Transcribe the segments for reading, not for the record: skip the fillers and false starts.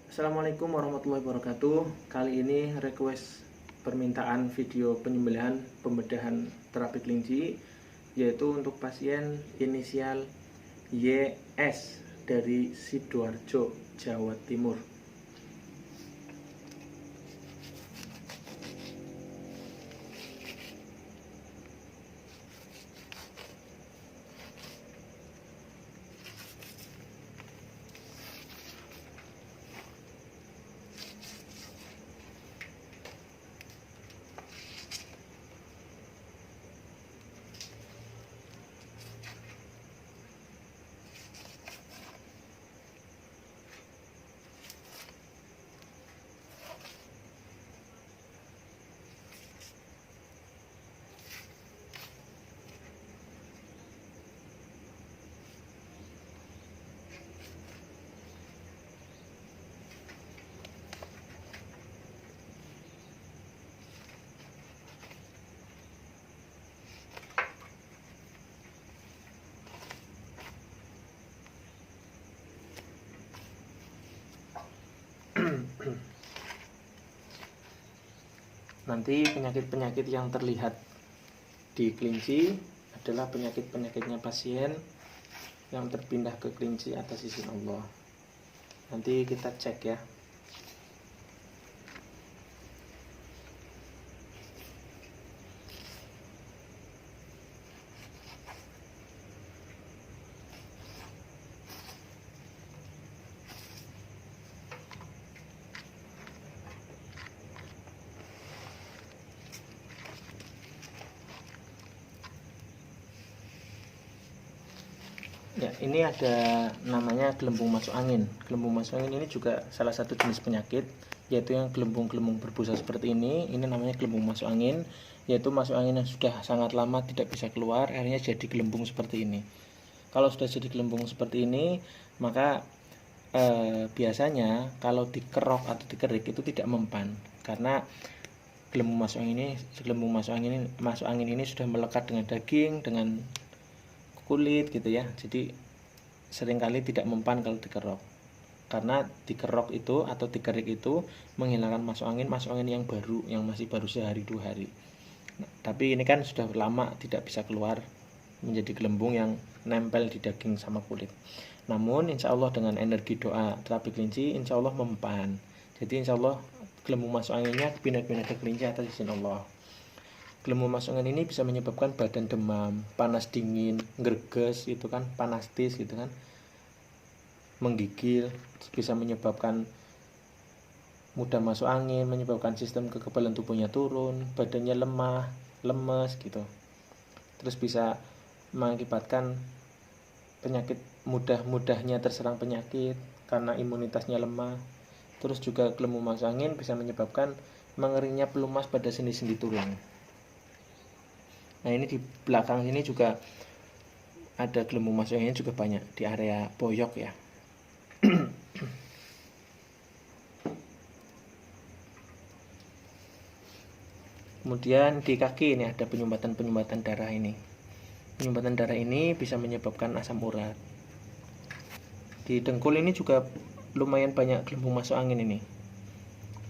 Assalamualaikum warahmatullahi wabarakatuh. Kali ini request permintaan video penyembelihan pembedahan terapi kelinci, yaitu untuk pasien inisial YS dari Sidoarjo, Jawa Timur. Nanti penyakit-penyakit yang terlihat di kelinci adalah penyakit-penyakitnya pasien yang terpindah ke kelinci atas izin Allah. Nanti kita cek ya. Ya, ini ada namanya gelembung masuk angin. Gelembung masuk angin ini juga salah satu jenis penyakit, yaitu yang gelembung-gelembung berbusa seperti ini. Ini namanya gelembung masuk angin, yaitu masuk angin yang sudah sangat lama tidak bisa keluar, akhirnya jadi gelembung seperti ini. Kalau sudah jadi gelembung seperti ini, maka biasanya kalau dikerok atau dikerik itu tidak mempan, karena gelembung masuk angin ini sudah melekat dengan daging, dengan kulit gitu ya. Jadi seringkali tidak mempan kalau dikerok, karena dikerok itu atau dikerik itu menghilangkan masuk angin yang baru, yang masih baru sehari 2 hari. Nah, tapi ini kan sudah lama tidak bisa keluar, menjadi gelembung yang nempel di daging sama kulit. Namun insya Allah dengan energi doa terapi kelinci insya Allah mempan. Jadi insya Allah gelembung masuk anginnya pindah-pindah ke kelinci atas izin Allah. Gelembung masuk angin ini bisa menyebabkan badan demam, panas dingin, greges itu kan, panastis gitu kan, menggigil, bisa menyebabkan mudah masuk angin, menyebabkan sistem kekebalan tubuhnya turun, badannya lemah, lemes gitu. Terus bisa mengakibatkan penyakit, mudahnya terserang penyakit karena imunitasnya lemah. Terus juga gelembung masuk angin bisa menyebabkan mengeringnya pelumas pada sendi-sendi tulang. Nah, ini di belakang sini juga ada gelembung masuk angin juga banyak di area boyok ya. Kemudian di kaki ini ada penyumbatan darah ini. Penyumbatan darah ini bisa menyebabkan asam urat. Di dengkul ini juga lumayan banyak gelembung masuk angin ini,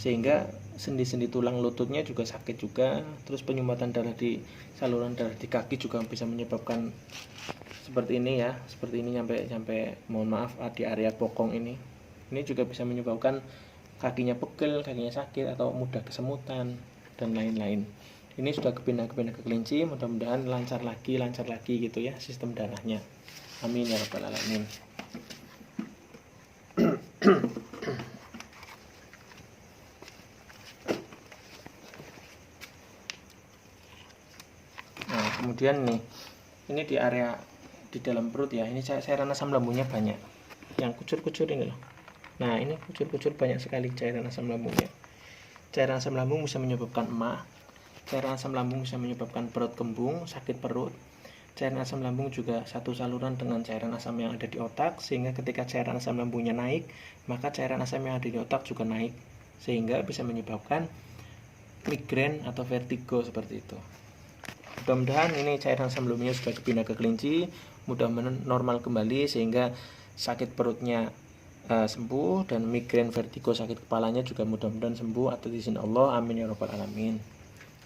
sehingga sendi-sendi tulang lututnya juga sakit juga. Terus penyumbatan darah di saluran darah di kaki juga bisa menyebabkan seperti ini ya, seperti ini sampai mohon maaf di area bokong ini juga bisa menyebabkan kakinya pegel, kakinya sakit atau mudah kesemutan dan lain-lain. Ini sudah kepindah ke kelinci, mudah-mudahan lancar lagi gitu ya sistem darahnya. Amin ya rabbal alamin. Nah, kemudian nih, ini di area di dalam perut ya, ini cairan asam lambungnya banyak, yang kucur-kucur ini loh. Nah, ini kucur-kucur banyak sekali cairan asam lambungnya. Cairan asam lambung bisa menyebabkan emah, cairan asam lambung bisa menyebabkan perut kembung, sakit perut. Cairan asam lambung juga satu saluran dengan cairan asam yang ada di otak, sehingga ketika cairan asam lambungnya naik, maka cairan asam yang ada di otak juga naik, sehingga bisa menyebabkan migrain atau vertigo seperti itu. Mudah-mudahan ini cairan asam lambungnya sudah dipindah ke kelinci, mudah-mudahan normal kembali sehingga sakit perutnya sembuh, dan migrain, vertigo, sakit kepalanya juga mudah-mudahan sembuh atas izin Allah, amin ya rabbal alamin.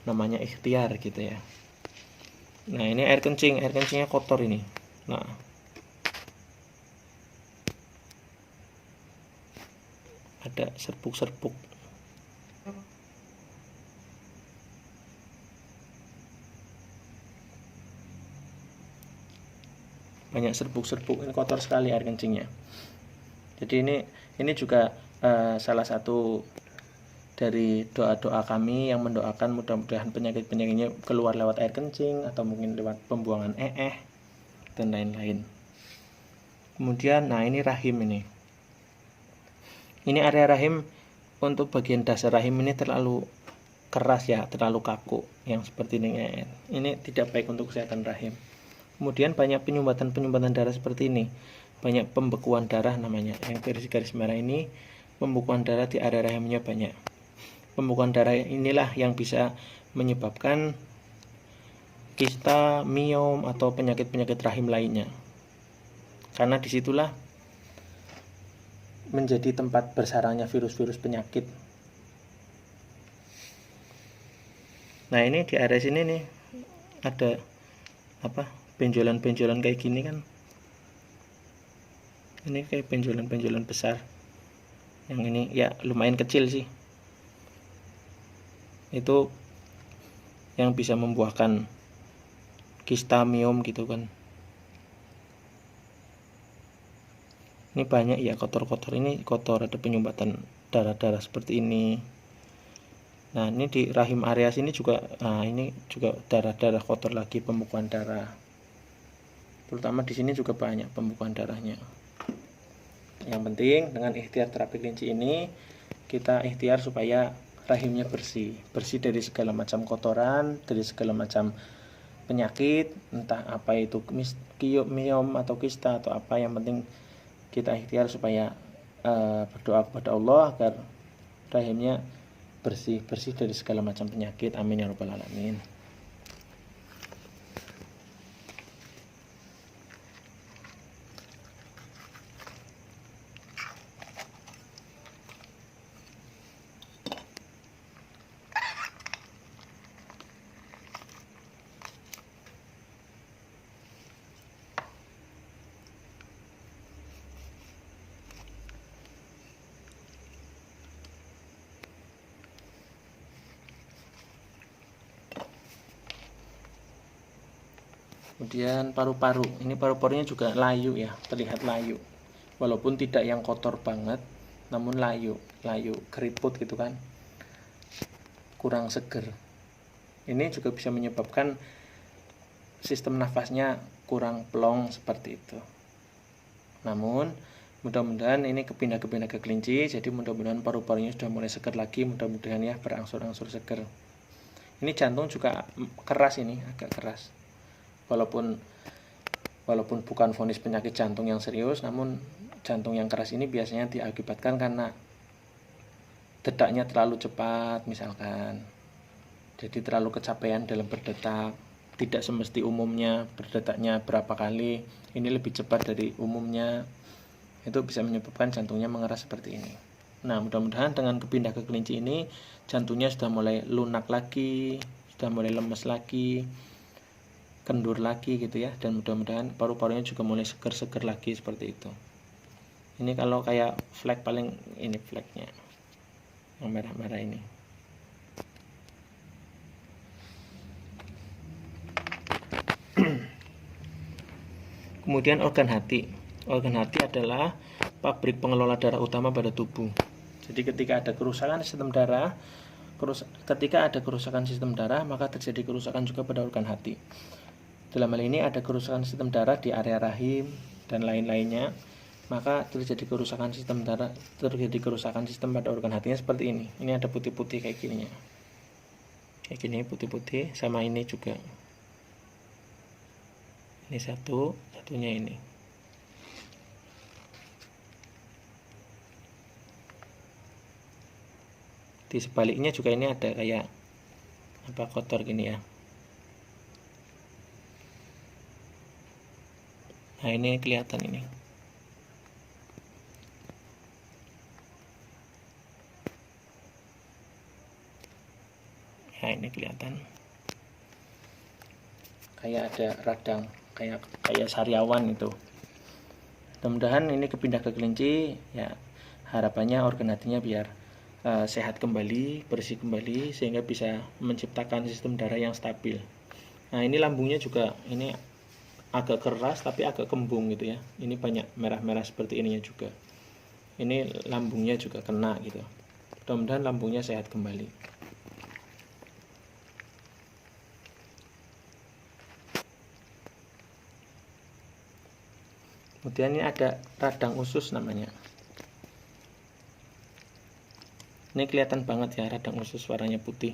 Namanya ikhtiar gitu ya. Nah ini air kencingnya kotor ini. Nah ada serbuk-serbuk. Banyak serbuk-serbuk, ini kotor sekali air kencingnya. Jadi ini juga salah satu dari doa-doa kami yang mendoakan mudah-mudahan penyakit-penyakitnya keluar lewat air kencing atau mungkin lewat pembuangan dan lain-lain. Kemudian nah ini rahim ini. Ini area rahim, untuk bagian dasar rahim ini terlalu keras ya, terlalu kaku yang seperti ini. Ini tidak baik untuk kesehatan rahim. Kemudian banyak penyumbatan darah seperti ini. Banyak pembekuan darah namanya. Yang garis-garis merah ini pembekuan darah di area rahimnya banyak. Pembekuan darah inilah yang bisa menyebabkan kista, miom, atau penyakit-penyakit rahim lainnya. Karena disitulah menjadi tempat bersarangnya virus-virus penyakit. Nah ini di area sini nih ada benjolan-benjolan kayak gini kan. Ini kayak benjolan-benjolan besar. Yang ini ya lumayan kecil sih. Itu yang bisa membuahkan kista, miom gitu kan. Ini banyak ya, kotor-kotor, ini kotor, ada penyumbatan darah-darah seperti ini. Nah ini di rahim area sini juga, nah ini juga darah-darah kotor lagi, pembekuan darah. Terutama di sini juga banyak pembekuan darahnya. Yang penting dengan ikhtiar terapi kelinci ini, kita ikhtiar supaya rahimnya bersih dari segala macam kotoran, dari segala macam penyakit, entah apa itu miom atau kista atau apa. Yang penting kita ikhtiar supaya berdoa kepada Allah agar rahimnya bersih dari segala macam penyakit, amin ya rabbal alamin. Kemudian paru-paru, ini paru-parunya juga layu ya, terlihat layu. Walaupun tidak yang kotor banget, namun layu, keriput gitu kan, kurang seger. Ini juga bisa menyebabkan sistem nafasnya kurang plong seperti itu. Namun mudah-mudahan ini kepindah ke kelinci, jadi mudah-mudahan paru-parunya sudah mulai seger lagi, mudah-mudahan ya berangsur-angsur seger. Ini jantung juga keras, ini agak keras. Walaupun bukan vonis penyakit jantung yang serius, namun jantung yang keras ini biasanya diakibatkan karena detaknya terlalu cepat misalkan. Jadi terlalu kecapean dalam berdetak, tidak semesti umumnya berdetaknya berapa kali, ini lebih cepat dari umumnya. Itu bisa menyebabkan jantungnya mengeras seperti ini. Nah, mudah-mudahan dengan kepindah ke kelinci ini jantungnya sudah mulai lunak lagi, sudah mulai lemes lagi, kendur lagi gitu ya, dan mudah-mudahan paru-parunya juga mulai seger-seger lagi seperti itu. Ini kalau kayak flek, paling ini fleknya yang merah-merah ini. Kemudian organ hati adalah pabrik pengelola darah utama pada tubuh. Jadi ketika ada kerusakan sistem darah, maka terjadi kerusakan juga pada organ hati. Dalam hal ini ada kerusakan sistem darah di area rahim dan lain-lainnya, maka terjadi kerusakan sistem pada organ hatinya seperti ini. Ini ada putih-putih kayak gini ya. Kayak gini putih-putih, sama ini juga. Ini satunya ini. Di sebaliknya juga ini ada kayak kotor gini ya. Nah ini kelihatan ini. Nah, ini kelihatan kayak ada radang, kayak sariawan itu. Mudah-mudahan ini kepindah ke kelinci ya, harapannya organ hatinya biar sehat kembali, bersih kembali, sehingga bisa menciptakan sistem darah yang stabil. Nah, ini lambungnya juga ini agak keras tapi agak kembung gitu ya. Ini banyak merah-merah seperti ininya juga. Ini lambungnya juga kena gitu. Mudah-mudahan lambungnya sehat kembali. Kemudian ini ada radang usus namanya. Ini kelihatan banget ya, radang usus warnanya putih.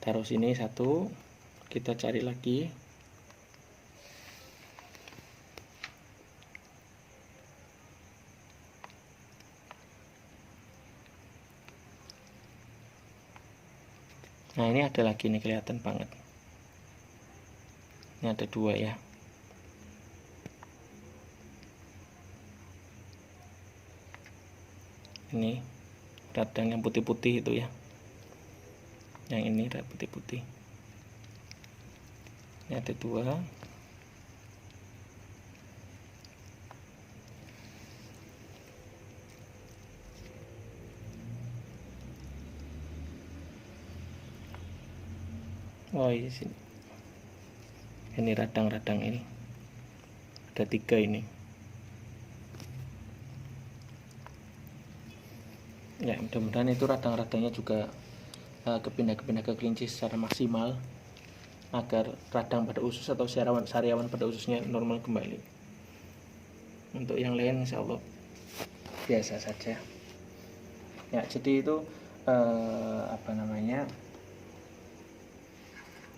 Taruh sini satu, kita cari lagi. Nah, ini ada lagi nih, kelihatan banget. Ini ada dua ya. Ini radang yang putih-putih itu ya. Yang ini radang putih-putih. Ini ada dua. Oh iya sini. Ini radang-radang ini. Ada tiga ini. Ya, mudah-mudahan itu radang-radangnya juga kepindah-kepindah ke kelinci secara maksimal, agar radang pada usus atau sariawan pada ususnya normal kembali. Untuk yang lain insya Allah biasa saja. Ya, jadi itu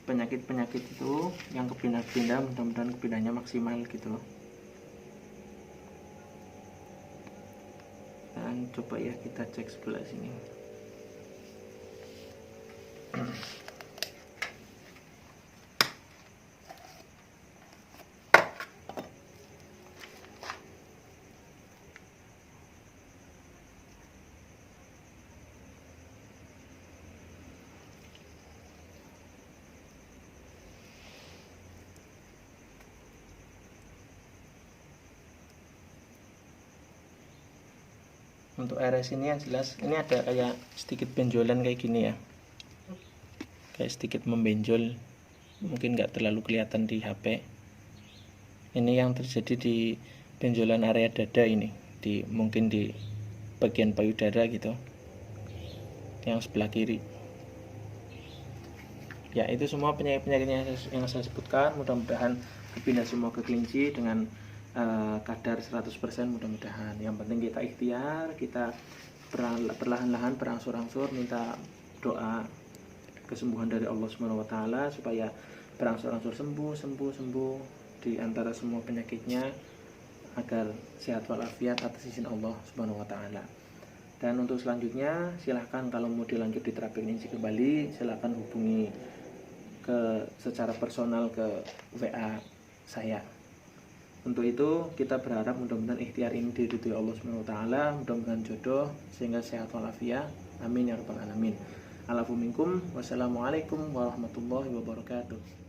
penyakit-penyakit itu yang kepindah-pindah, mudah-mudahan kepindahnya maksimal gitu. Dan coba ya kita cek sebelah sini. Untuk RS ini yang jelas ini ada kayak sedikit benjolan kayak gini ya, kayak sedikit membenjol, mungkin nggak terlalu kelihatan di HP. Ini yang terjadi di benjolan area dada ini, mungkin di bagian payudara gitu, yang sebelah kiri. Ya, itu semua penyakit-penyakitnya yang saya sebutkan. Mudah-mudahan kepindah semua ke kelinci dengan kadar 100% mudah-mudahan. Yang penting kita ikhtiar, kita perlahan-lahan berangsur-angsur minta doa kesembuhan dari Allah Subhanahu wa taala supaya berangsur-angsur sembuh di antara semua penyakitnya, agar sehat walafiat atas izin Allah Subhanahu wa taala. Dan untuk selanjutnya silahkan kalau mau dilanjut di terapi kelinci kembali, silahkan hubungi secara personal ke WA saya. Untuk itu kita berharap mudah-mudahan ikhtiar ini diridhoi Allah Subhanahu wa taala, mudah-mudahan jodoh sehingga sehat walafiat. Amin ya rabbal alamin. Alafu minkum. Wassalamualaikum warahmatullahi wabarakatuh.